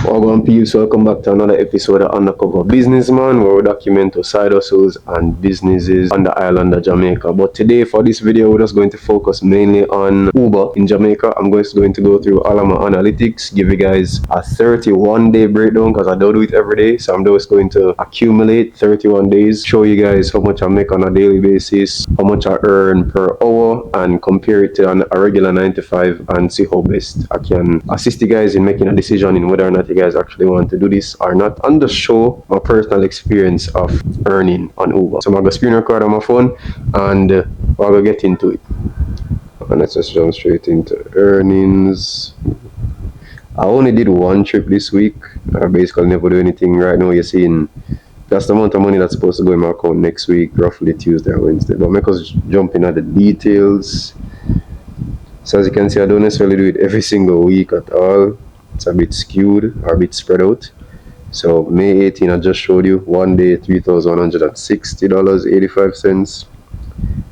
Welcome peeps, welcome back to another episode of Undercover Businessman, where we document our side hustles and businesses on the island of Jamaica. But today for this video, we're just going to focus mainly on Uber in Jamaica. I'm just going to go through all of my analytics, give you guys a 31-day breakdown because I don't do it every day. So I'm just going to accumulate 31 days, show you guys how much I make on a daily basis, how much I earn per hour, and compare it to a regular 9 to 5 and see how best I can assist you guys in making a decision in whether or not you guys actually want to do this or not, and just show my personal experience of earning on Uber. So I'm going to screen record on my phone and we're going to get into it. And let's just jump straight into earnings. I only did one trip this week. I basically never do anything. Right now you're seeing that's the amount of money that's supposed to go in my account next week, roughly Tuesday or Wednesday. But make us jump in at the details. So as you can see, I don't necessarily do it every single week at all. It's a bit skewed or a bit spread out. So May 18, I just showed you one day, $3,160.85.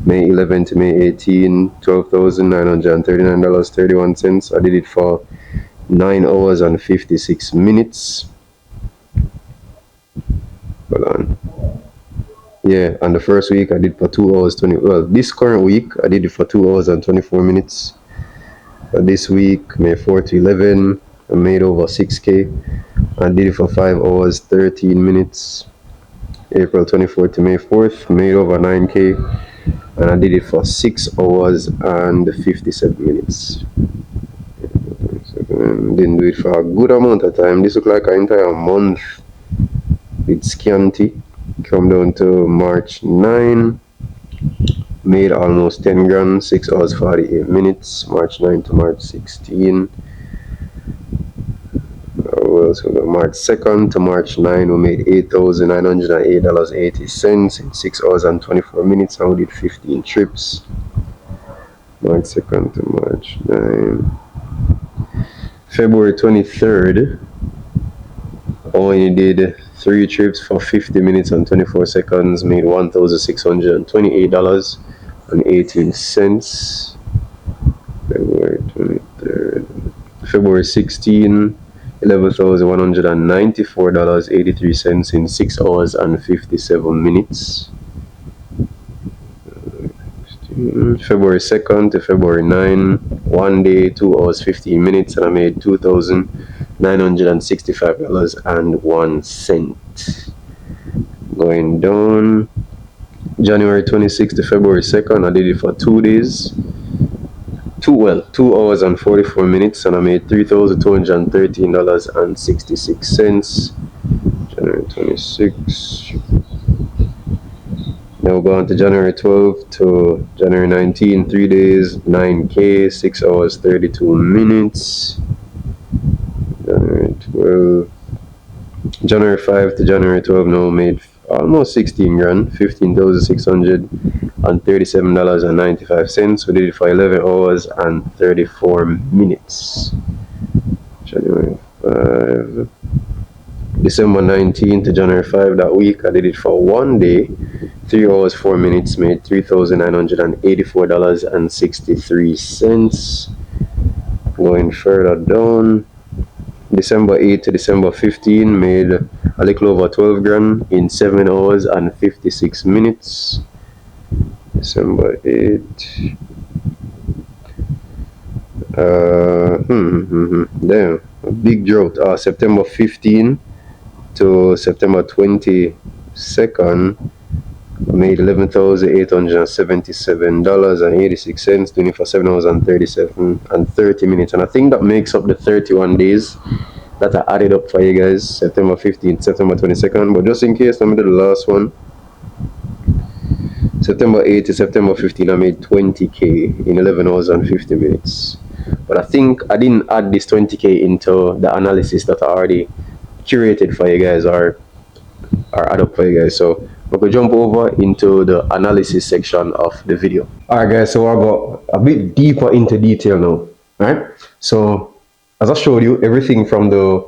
May 11 to May 18, $12,939.31. I did it for 9 hours and 56 minutes. Hold on. Yeah, and the first week I did for 2 hours 20. Well, this current week I did it for 2 hours and 24 minutes. But this week, May 4 to 11, I made over 6K. I did it for 5 hours 13 minutes. April 24th to May 4th, made over 9K. And I did it for 6 hours and 57 minutes. Didn't do it for a good amount of time. This looked like an entire month. It's scanty. Come down to March 9. Made almost 10 grand, 6 hours 48 minutes. March 9 to March 16. Well, so March 2nd to March 9, we made $8,908.80 in 6 hours and 24 minutes, and we did 15 trips. March 2nd to March 9. February 23rd, I only did 3 trips for 50 minutes and 24 seconds, made $1,628.18. February 23rd. February 16, $11,194.83 in 6 hours and 57 minutes. February 2nd to February 9, 1 day, 2 hours 15 minutes, and I made $2,965.01. Going down, January 26th to February 2nd, I did it for 2 days. 2 hours and 44 minutes, and I made $3,213.66. January 26th. Now we're going to January 12th to January 19, 3 days, 9K, 6 hours 32 minutes. January 12, January 5 to January 12, now made almost 16 grand, $15,637.95. We did it for 11 hours and 34 minutes. January 5. December 19 to January 5, that week I did it for 1 day, 3 hours 4 minutes, made $3,984.63. Going further down, December 8 to December 15, made a little over 12 grand in 7 hours and 56 minutes. December 8. Damn, a big drought. September 15 to September 22nd, I made $11,877.86, doing it for 7 hours and 30 minutes. And I think that makes up the 31 days that I added up for you guys, September 15th, September 22nd. But just in case, let me do the last one. September 8th to September 15th, I made 20K in 11 hours and 50 minutes. But I think I didn't add this 20K into the analysis that I already curated for you guys or add up for you guys. So we could jump over into the analysis section of the video. Alright guys, so I'll go a bit deeper into detail now. Alright, so as I showed you, everything from the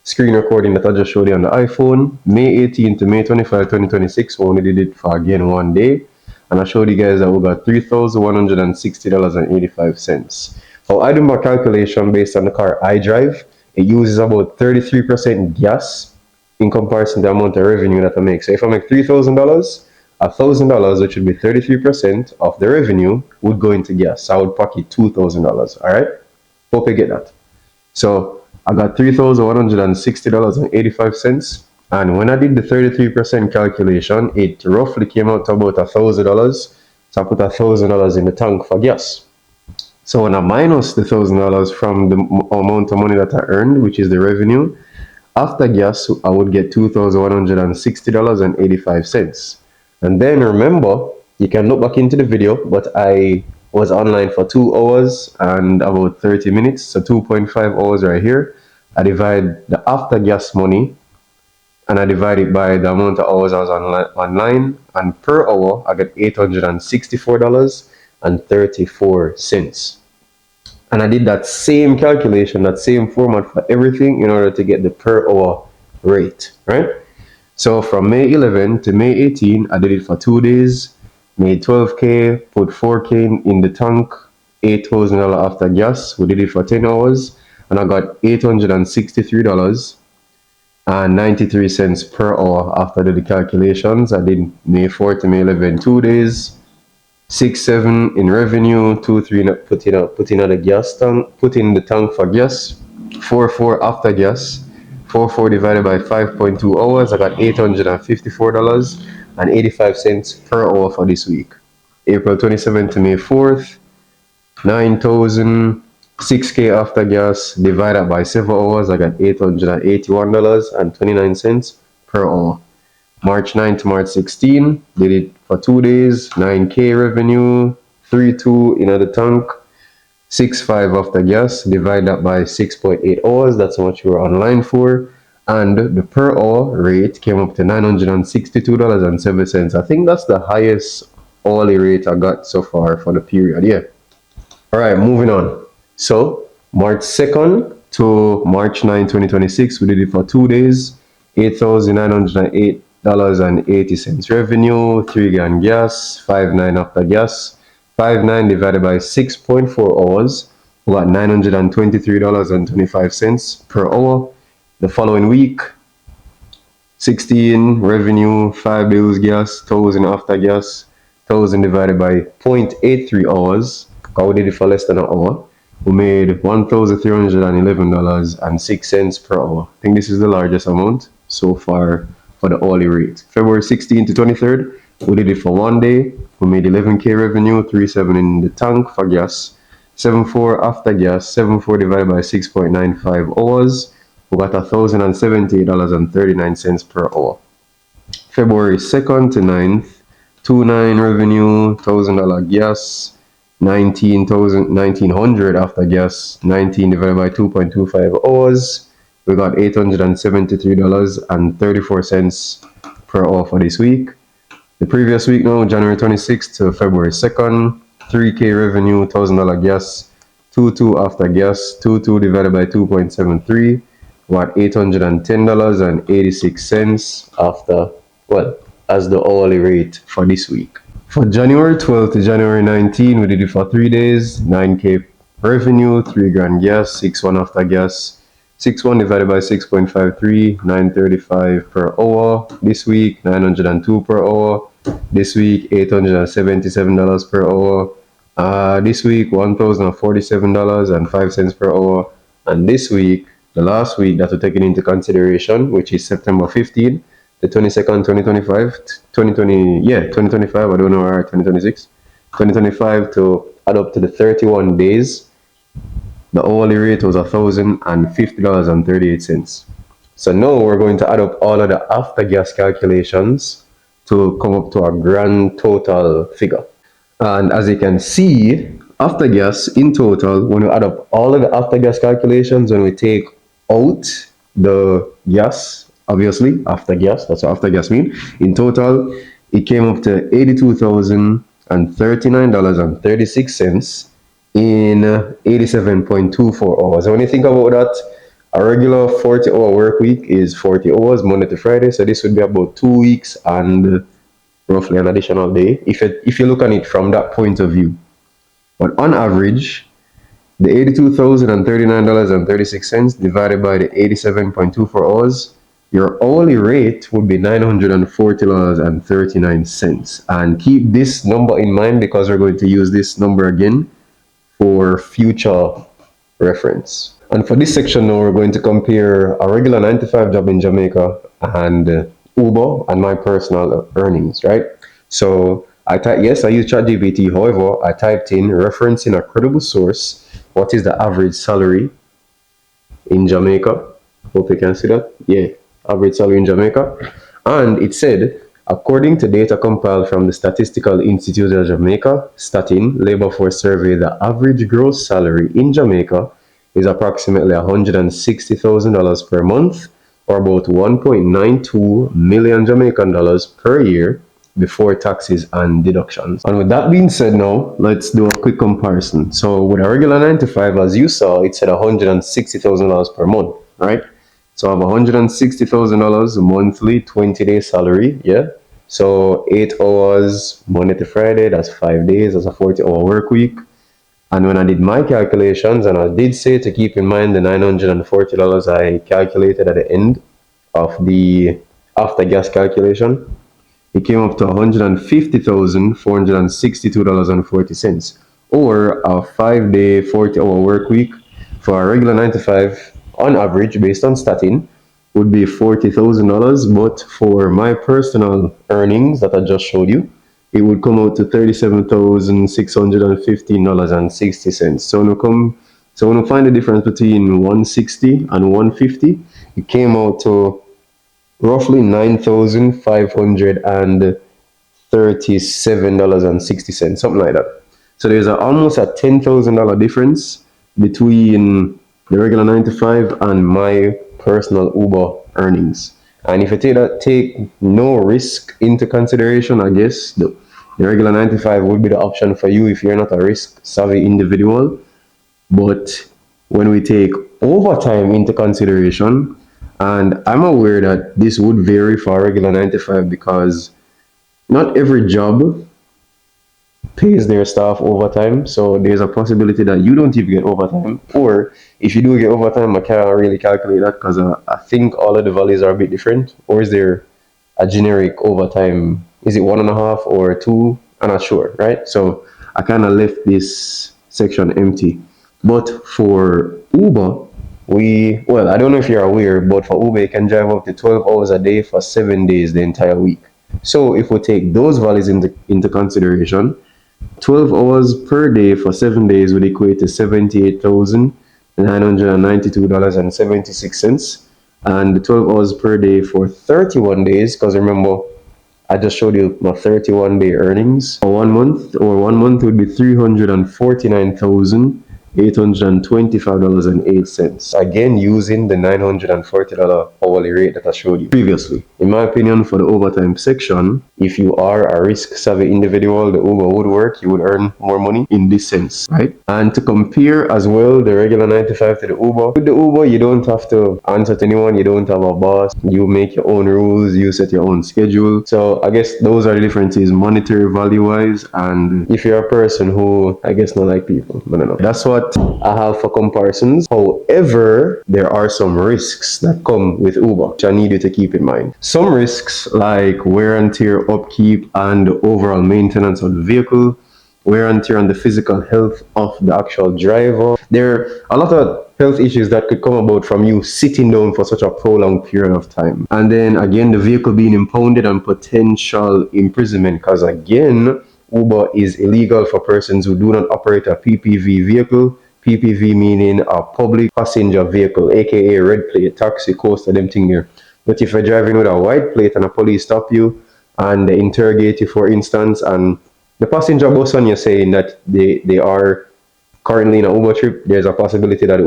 screen recording that I just showed you on the iPhone, May 18 to May 25, 2026, we only did it for again 1 day. And I showed you guys that we got $3,160.85. How I do my calculation based on the car I drive it uses about 33% gas in comparison to the amount of revenue that I make. So if I make $3,000, $1,000, which would be 33% of the revenue, would go into gas. So I would pocket $2,000. All right. Hope you get that. So I got $3,160.85. And when I did the 33% calculation, it roughly came out to about $1,000. So I put $1,000 in the tank for gas. So when I minus the $1,000 from the amount of money that I earned, which is the revenue, after gas, I would get $2,160.85. And then remember, you can look back into the video, but I was online for 2 hours and about 30 minutes, so 2.5 hours right here. I divide the after gas money and I divide it by the amount of hours I was online, and per hour I get $864.34. And I did that same calculation, that same format for everything in order to get the per hour rate, right? So from May 11 to May 18, I did it for 2 days, made 12K, put 4K in the tank, $8,000 after gas. We did it for 10 hours, and I got $863.93 per hour after the calculations. I did May 4 to May 11, 2 days, 6-7 in revenue, 2-3 put in the gas tank, put in the tank for gas, 4-4 after gas, 4-4 divided by 5.2 hours. I got $854.85 per hour for this week. April 27th to May 4th, 9,000, 6K after gas divided by 7 hours. I got $881.29 per hour. March 9 to March 16, did it for 2 days, 9K revenue, 3.2 in the tank, 6.5 after gas, divide that by 6.8 hours, that's how much you were online for, and the per hour rate came up to $962.07. I think that's the highest hourly rate I got so far for the period, yeah. Alright, moving on. So, March 2nd to March 9, 2026, we did it for 2 days, $8,908.80 revenue, 3 grand gas, 5.9 after gas, 5.9 divided by 6.4 hours, we got $923.25 per hour. The following week, 16 revenue, 5 bills gas, 1,000 after gas, 1,000 divided by 0.83 hours, because we did it for less than an hour. We made $1,311.06 per hour. I think this is the largest amount so far for the hourly rate. February 16th to 23rd, we did it for 1 day. We made 11K revenue, 3.7 in the tank for gas, 7.4 after gas, 7.4 divided by 6.95 hours. We got $1,078.39 per hour. February 2nd to 9th, 2.9 revenue, $1,000 gas, 1900 after gas, 19 divided by 2.25 hours. We got $873.34 per hour for this week. The previous week now, January 26th to February 2nd, 3K revenue, $1,000 gas, 2.2 after gas, 2.2 divided by 2.73. What, $810.86 after, well, as the hourly rate for this week. For January 12th to January 19, we did it for 3 days, 9K revenue, 3 grand gas, 6.1 after gas, 6.1 divided by 6.53, 935 per hour. This week, 902 per hour. This week, $877 per hour. This week, $1,047.05 per hour. And this week, the last week that we're taking into consideration, which is September 15, the 22nd, 2025, I don't know, 2026, 2025 to add up to the 31 days, the hourly rate was $1,050.38. So now we're going to add up all of the after gas calculations to come up to a grand total figure. And as you can see, after gas in total, when we add up all of the after gas calculations, when we take out the gas, obviously after gas, that's what after gas mean, in total it came up to $82,039.36 in 87.24 hours. And when you think about that, a regular 40-hour work week is 40 hours Monday to Friday, so this would be about 2 weeks and roughly an additional day if you look at it from that point of view. But on average, The $82,039.36 divided by the 87.24 hours, your hourly rate would be $940.39. And keep this number in mind because we're going to use this number again for future reference. And for this section now, we're going to compare a regular 9 to 5 job in Jamaica and Uber and my personal earnings, right? So I use ChatGPT. However, I typed in referencing a credible source. What is the average salary in Jamaica? Hope you can see that. Yeah, average salary in Jamaica. And it said, according to data compiled from the Statistical Institute of Jamaica, Statin Labor Force Survey, the average gross salary in Jamaica is approximately $160,000 per month, or about 1.92 million Jamaican dollars per year before taxes and deductions. And with that being said, now let's do a quick comparison. So with a regular 9 to 5, as you saw, it said $160,000 per month, right? So I have $160,000 monthly, 20-day salary, yeah? So 8 hours Monday to Friday, that's 5 days, that's a 40-hour work week. And when I did my calculations, and I did say to keep in mind the $940 I calculated at the end of the after gas calculation, it came up to $150,462.40, or a 5-day, 40-hour work week for a regular 9 to 5 on average based on statin would be $40,000. But for my personal earnings that I just showed you, it would come out to $37,615.60. So when we find the difference between 160 and 150, it came out to roughly $9,537.60, something like that. So there's almost a $10,000 difference between the regular 9 to 5 and my personal Uber earnings. And if you take no risk into consideration, I guess the regular 9 to 5 would be the option for you if you're not a risk savvy individual. But when we take overtime into consideration, and I'm aware that this would vary for a regular 9 to 5 because not every job pays their staff overtime. So there's a possibility that you don't even get overtime. Or if you do get overtime, I can't really calculate that because I think all of the values are a bit different. Or is there a generic overtime? Is it 1.5 or 2? I'm not sure, right? So I kind of left this section empty. But for Uber, I don't know if you're aware, but for Uber, you can drive up to 12 hours a day for 7 days the entire week. So if we take those values into consideration, 12 hours per day for 7 days would equate to $78,992.76. And 12 hours per day for 31 days, because remember, I just showed you my 31-day earnings for 1 month, or 1 month would be $349,825.08. Again, using the $940 hourly rate that I showed you previously. In my opinion, for the overtime section, if you are a risk-savvy individual, the Uber would work. You would earn more money in this sense, right? And to compare as well, the regular 9 to 5 to the Uber. With the Uber, you don't have to answer to anyone. You don't have a boss. You make your own rules. You set your own schedule. So I guess those are the differences monetary value-wise. And if you're a person who, I guess, not like people, I don't know. That's what I have for comparisons. However, there are some risks that come with Uber, which I need you to keep in mind. Some risks like wear and tear, upkeep, and overall maintenance of the vehicle, wear and tear on the physical health of the actual driver. There are a lot of health issues that could come about from you sitting down for such a prolonged period of time. And then again, the vehicle being impounded and potential imprisonment, because again, Uber is illegal for persons who do not operate a PPV vehicle. PPV meaning a public passenger vehicle, aka red plate, taxi, coaster, them thing there. But if you're driving with a white plate and a police stop you and they interrogate you, for instance, and the passenger bus on you saying that they are currently in an Uber trip, there's a possibility that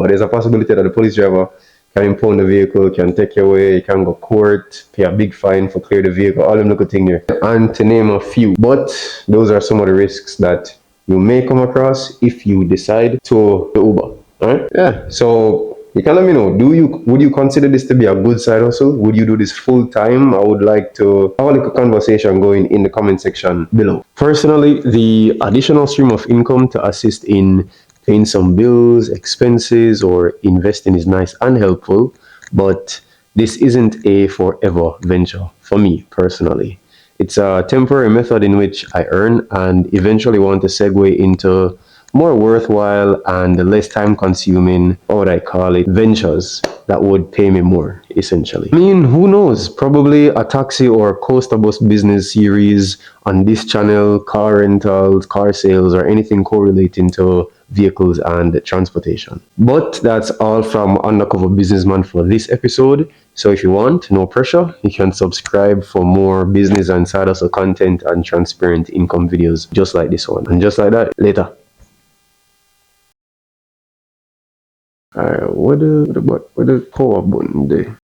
there's a possibility that the police driver can impound the vehicle, can take you away, you can go court, pay a big fine for clear the vehicle, all them little thing there. And to name a few. But those are some of the risks that you may come across if you decide to Uber. Alright? Yeah. So you can let me know, would you consider this to be a good side hustle? Would you do this full time? I would like to have a little conversation going in the comment section below. Personally, the additional stream of income to assist in paying some bills, expenses, or investing is nice and helpful, but this isn't a forever venture for me personally. It's a temporary method in which I earn and eventually want to segue into more worthwhile and less time consuming, what would I call it, ventures that would pay me more, essentially. I mean, who knows? Probably a taxi or coaster bus business series on this channel, car rentals, car sales, or anything correlating to vehicles and transportation. But that's all from Undercover Businessman for this episode. So if you want, no pressure, you can subscribe for more business and side hustle content and transparent income videos just like this one. And just like that, later. Alright, what the power button there?